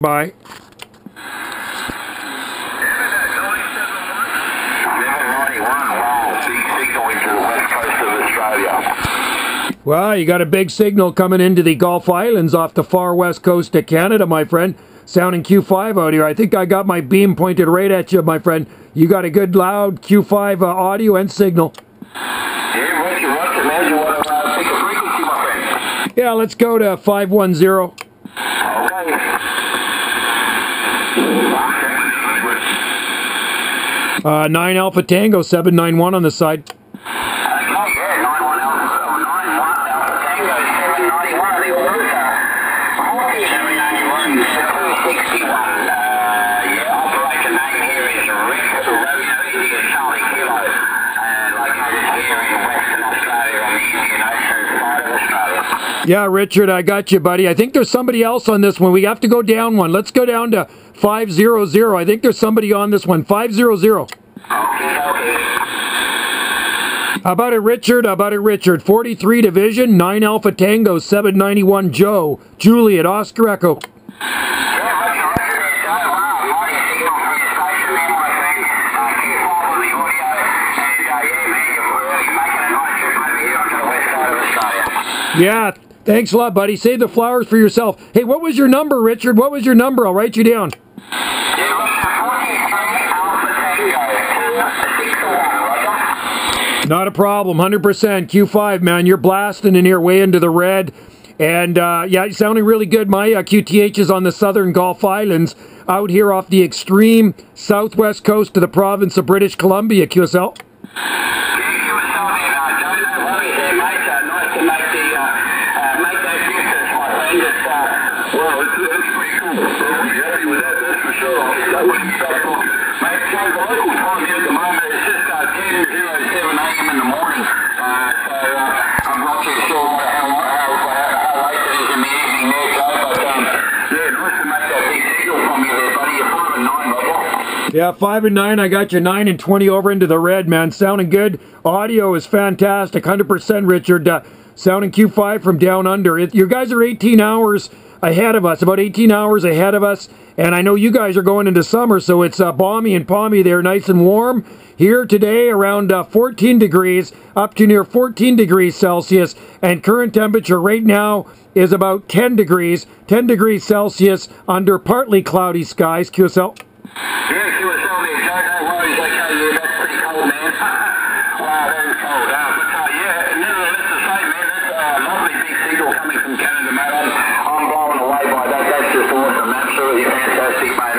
Bye. Well, you got a big signal coming into the Gulf Islands off the far west coast of Canada, my friend. Sounding Q5 out here. I think I got my beam pointed right at you, my friend. You got a good loud Q5 audio and signal. Yeah, let's go to 510. Okay. 9 Alpha Tango 791 on the side. Yeah, Richard, I got you, buddy. I think there's somebody else on this one. We have to go down one. Let's go down to 500. I think there's somebody on this one. 500. How about it, Richard? How about it, Richard? 43 Division, 9 Alpha Tango, 791 Joe, Juliet, Oscar Echo. Yeah, thanks a lot, buddy. Save the flowers for yourself. Hey, what was your number, Richard? What was your number? I'll write you down. Not a problem. 100% Q5, man. You're blasting in here way into the red. And, yeah, you're sounding really good. My QTH is on the southern Gulf Islands, out here off the extreme southwest coast of the province of British Columbia, QSL. Yeah, 5 and 9. I got you 9 and 20 over into the red, man. Sounding good. Audio is fantastic. 100%, Richard. Sounding Q5 from down under. You guys are 18 hours ahead of us, about 18 hours ahead of us. And I know you guys are going into summer, so it's balmy and palmy there, nice and warm. Here today, around 14 degrees, up to near 14 degrees Celsius. And current temperature right now is about 10 degrees Celsius under partly cloudy skies. QSL. Yeah, QSL there, Joe. No worries. Okay, yeah, that's pretty cold, man. Wow, that is cold. But yeah, nevertheless the same, man. That's lovely big seagull coming from Canada, mate. I'm blown away by that. That's just awesome. Absolutely fantastic, mate.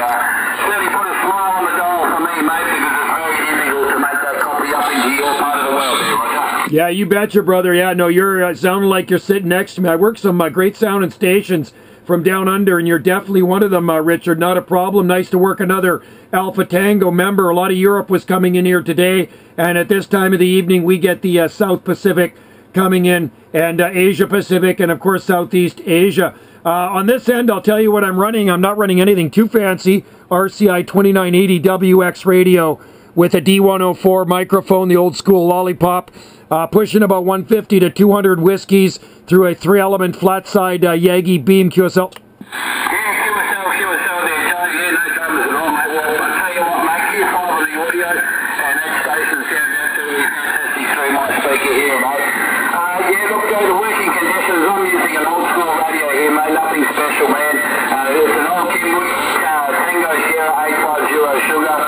Really put a smile on the dial for me, mate, because it's very integral to make that copy up into your part of the world there, Roger. Yeah, you betcha, brother. Yeah, no, you're sounding like you're sitting next to me. I work some great sounding stations from down under, and you're definitely one of them, Richard. Not a problem. Nice to work another Alpha Tango member. A lot of Europe was coming in here today, and at this time of the evening, we get the South Pacific coming in, and Asia Pacific, and of course, Southeast Asia. On this end, I'll tell you what I'm running. I'm not running anything too fancy. RCI 2980 WX radio with a D104 microphone, the old school lollipop, pushing about 150 to 200 whiskeys through a 3-element flat side Yagi beam QSL. Yeah, QSL there, Joe. Yeah, no troubles at all, mate. Well, I'll tell you what, mate, Q5 on the audio, and that station sounds absolutely fantastic through my speaker here, mate. Yeah, look, Joe, the working conditions, I'm using an old school radio here, mate, nothing special, man. It's an old Kenwood Tango Sierra 850 Sugar.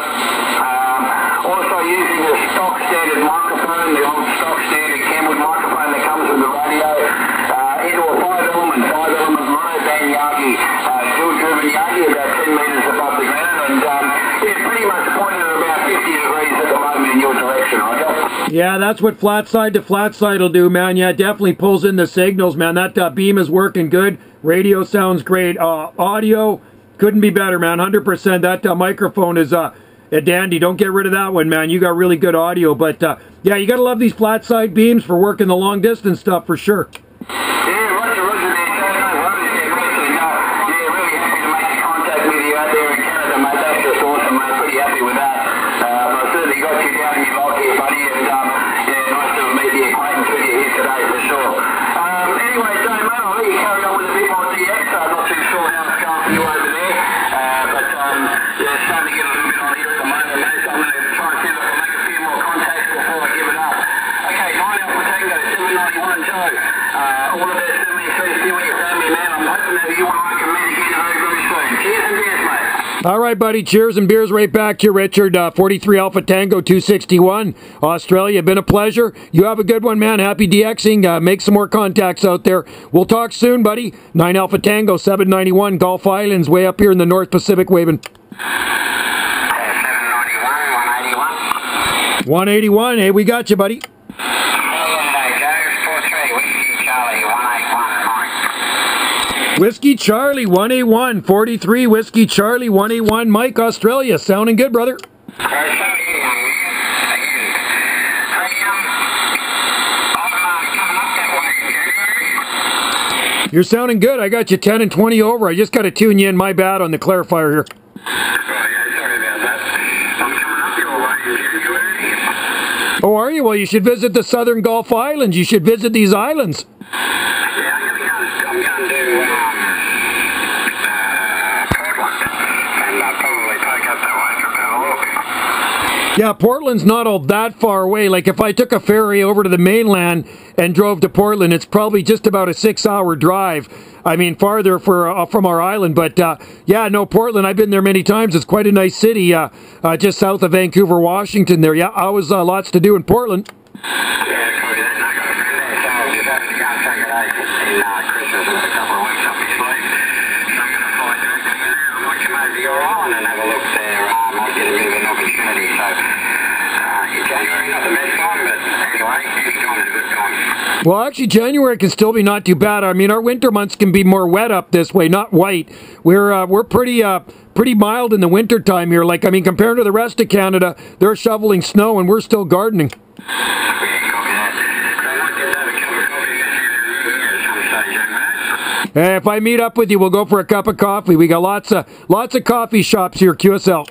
Also using the stock standard microphone, the old stock standard Kenwood microphone that comes with the radio, into a 5-element monoband Yagi, dual-driven Yagi, about 10 metres above the ground, and yeah, pretty much pointed at about 50 degrees at the moment in your direction, Roger. Yeah, that's what flat side to flat side will do, man. Yeah, it definitely pulls in the signals, man. That beam is working good. Radio sounds great. Audio couldn't be better, man. 100%. That microphone is a dandy. Don't get rid of that one, man. You got really good audio. But yeah, you got to love these flat side beams for working the long distance stuff for sure. Yeah, Roger there. No worries there, mate. Yeah, really happy to make contact with you out there in Canada, mate. That's just awesome, mate. Pretty happy with that. I certainly got you down in your log here, buddy, and yeah, nice to meet the acquaintance with you here today for sure. Anyway, Joe, mate, I'll let you carry on with a bit more DX. I'm not too sure how it's going for you over there. All right, buddy. Cheers and beers right back to you, Richard. 43 Alpha Tango 261, Australia. Been a pleasure. You have a good one, man. Happy DXing. Make some more contacts out there. We'll talk soon, buddy. 9 Alpha Tango 791, Gulf Islands, way up here in the North Pacific, waving. 791, 181. 181. Hey, we got you, buddy. Whiskey Charlie 181, 43 Whiskey Charlie 181, Mike, Australia. Sounding good, brother. You're sounding good. I got you 10 and 20 over. I just got to tune you in. My bad on the clarifier here. Oh, are you? Well, you should visit the Southern Gulf Islands. You should visit these islands. Yeah, Portland's not all that far away. Like, if I took a ferry over to the mainland and drove to Portland, it's probably just about a 6-hour drive. I mean, farther from our island. But, yeah, no, Portland, I've been there many times. It's quite a nice city, just south of Vancouver, Washington there. Yeah, always lots to do in Portland. Well, actually, January can still be not too bad. I mean, our winter months can be more wet up this way, not white. We're pretty mild in the winter time here. Like, I mean, compared to the rest of Canada, they're shoveling snow and we're still gardening. Hey, if I meet up with you, we'll go for a cup of coffee. We got lots of coffee shops here, QSL.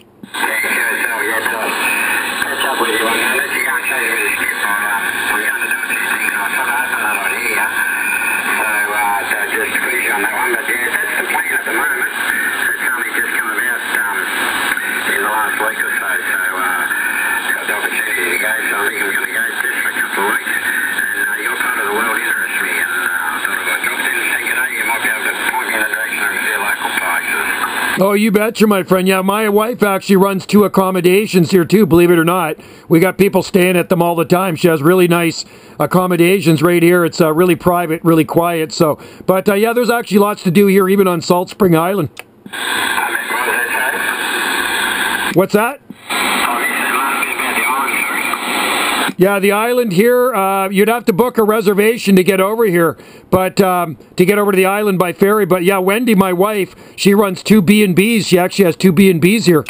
Oh, you betcha, my friend. Yeah, my wife actually runs 2 accommodations here, too, believe it or not. We got people staying at them all the time. She has really nice accommodations right here. It's really private, really quiet. So, but, yeah, there's actually lots to do here, even on Salt Spring Island. What's that? Yeah, the island here, you'd have to book a reservation to get over here, but to get over to the island by ferry. But yeah, Wendy, my wife, she runs 2 B&Bs. She actually has 2 B&Bs here.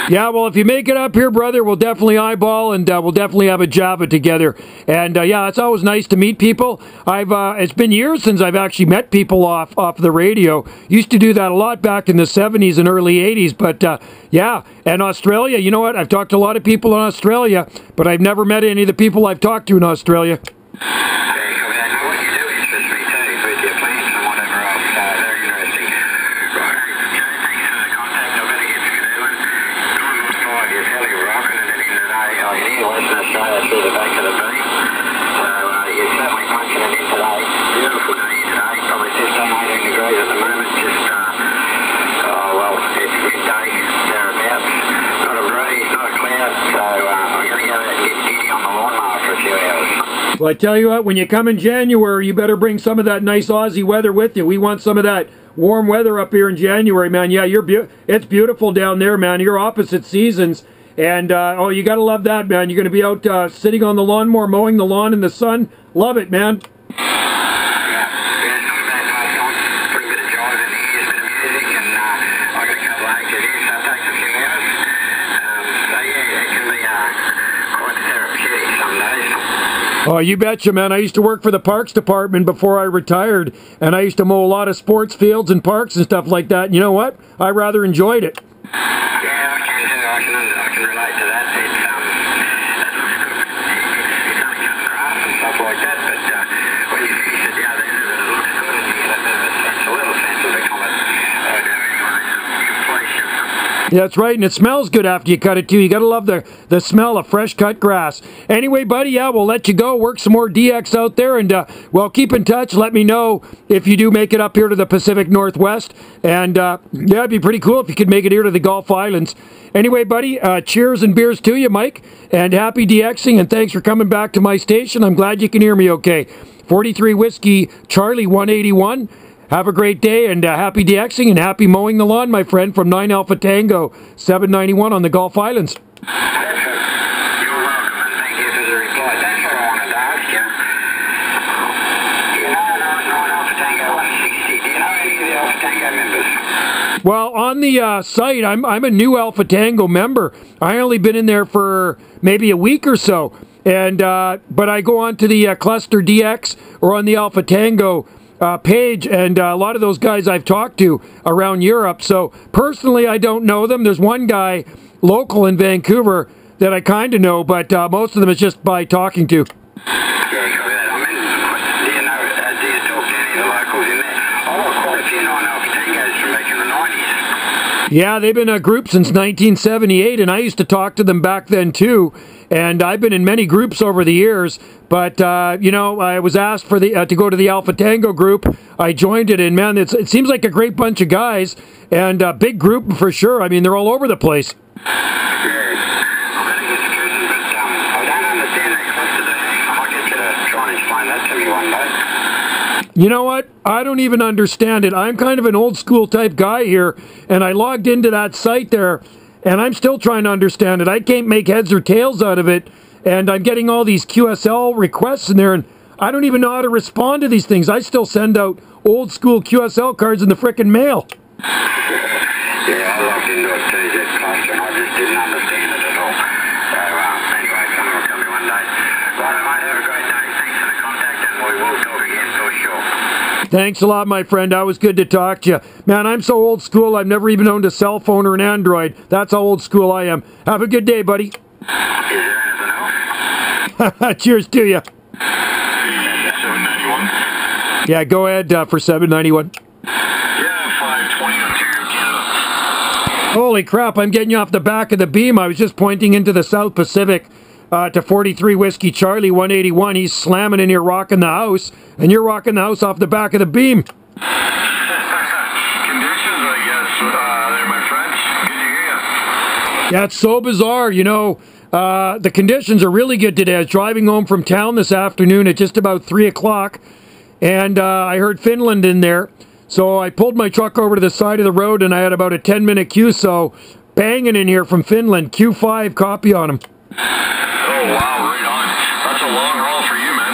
Yeah, well, if you make it up here, brother, we'll definitely eyeball and we'll definitely have a Java together. And yeah, it's always nice to meet people. It's been years since I've actually met people off the radio. Used to do that a lot back in the 70s and early 80s. But yeah, and Australia, you know what? I've talked to a lot of people in Australia, but I've never met any of the people I've talked to in Australia. Well, I tell you what, when you come in January, you better bring some of that nice Aussie weather with you. We want some of that warm weather up here in January, man. Yeah, it's beautiful down there, man. You're opposite seasons. And, oh, you got to love that, man. You're going to be out sitting on the lawnmower, mowing the lawn in the sun. Love it, man. Oh, you betcha, man. I used to work for the Parks Department before I retired, and I used to mow a lot of sports fields and parks and stuff like that. And you know what? I rather enjoyed it. Yeah, I can relate to that. It's grass and stuff like that, but when you sit down there, it looks good and you get a bit of a sense, a little sense of the completion. Yeah, that's right, and it smells good after you cut it too. You gotta love the smell of fresh cut grass. Anyway, buddy, yeah, we'll let you go. Work some more DX out there, and well, keep in touch. Let me know if you do make it up here to the Pacific Northwest, and yeah, it'd be pretty cool if you could make it here to the Gulf Islands. Anyway, buddy, cheers and beers to you, Mike, and happy DXing, and thanks for coming back to my station. I'm glad you can hear me okay. 43 Whiskey Charlie 181. Have a great day, and happy DXing and happy mowing the lawn, my friend, from 9 Alpha Tango 791 on the Gulf Islands. You're welcome, and thank you for the reply. That's what I wanted to ask you. You know Alpha Tango 160. Do you know any of the Alpha Tango members? Well, on the site, I'm a new Alpha Tango member. I only been in there for maybe a week or so, and but I go on to the Cluster DX or on the Alpha Tango page, and a lot of those guys I've talked to around Europe. So personally, I don't know them. There's one guy local in Vancouver that I kind of know, but most of them is just by talking to. Yeah, they've been a group since 1978, and I used to talk to them back then too. And I've been in many groups over the years, but you know, I was asked for the to go to the Alpha Tango group. I joined it, and man, it seems like a great bunch of guys and a big group for sure. I mean, they're all over the place. You know what? I don't even understand it. I'm kind of an old school type guy here, and I logged into that site there, and I'm still trying to understand it. I can't make heads or tails out of it, and I'm getting all these QSL requests in there, and I don't even know how to respond to these things. I still send out old school QSL cards in the frickin' mail. Yeah, I logged into it too, that cluster, and I just didn't understand it at all. So, anyway, someone will tell me one day. Right, mate, have a great day. Thanks for the contact, and we will talk again for sure. Thanks a lot, my friend. That was good to talk to you. Man, I'm so old school, I've never even owned a cell phone or an Android. That's how old school I am. Have a good day, buddy. Is there anything else? Cheers to you. 791? Yeah, go ahead for 791. Yeah, 520 Ontario, Canada. Holy crap, I'm getting you off the back of the beam. I was just pointing into the South Pacific to 43 Whiskey Charlie 181. He's slamming in here, rocking the house, and you're rocking the house off the back of the beam. Conditions, I guess, there, my friends. Good to hear you. Yeah, it's so bizarre, you know. The conditions are really good today. I was driving home from town this afternoon at just about 3 o'clock, and I heard Finland in there. So I pulled my truck over to the side of the road, and I had about a 10-minute QSO banging in here from Finland. Q5 copy on him. Oh, wow, right on. That's a long haul for you, man.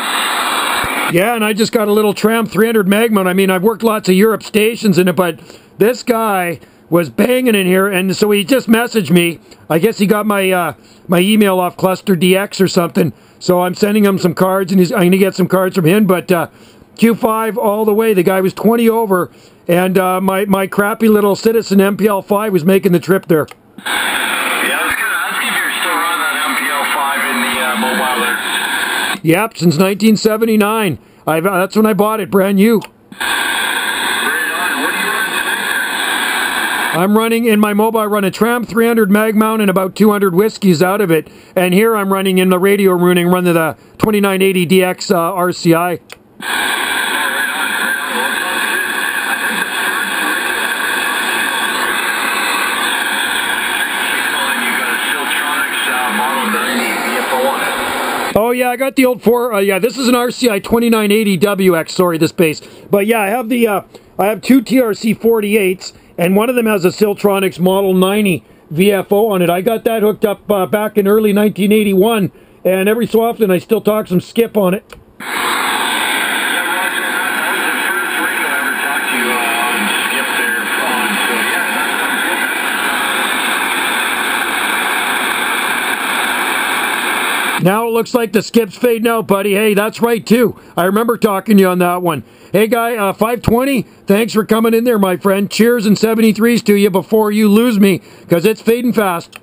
Yeah, and I just got a little Tram 300 Magma. I mean, I've worked lots of Europe stations in it, but this guy was banging in here, and so he just messaged me. I guess he got my my email off Cluster DX or something, so I'm sending him some cards, and I'm going to get some cards from him, but Q5 all the way. The guy was 20 over, and my crappy little Citizen MPL5 was making the trip there. Yep, since 1979. That's when I bought it, brand new. I'm running in my mobile. I run a Tram 300 mag mount and about 200 whiskeys out of it. And here I'm running in the radio running, running the 2980 DX RCI. Oh yeah, I got the old yeah, this is an RCI 2980 WX. Sorry, this bass. But yeah, I have the I have two TRC 48s, and one of them has a Siltronics Model 90 VFO on it. I got that hooked up back in early 1981, and every so often I still talk some skip on it. Now it looks like the skip's fading out, buddy. Hey, that's right, too. I remember talking to you on that one. Hey, guy, 520, thanks for coming in there, my friend. Cheers and 73s to you before you lose me, because it's fading fast.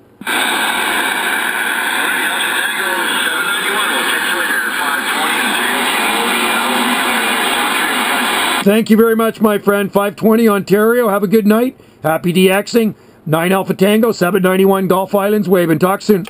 Thank you very much, my friend. 520 Ontario. Have a good night. Happy DXing. 9 Alpha Tango, 791 Gulf Islands. Wave and talk soon.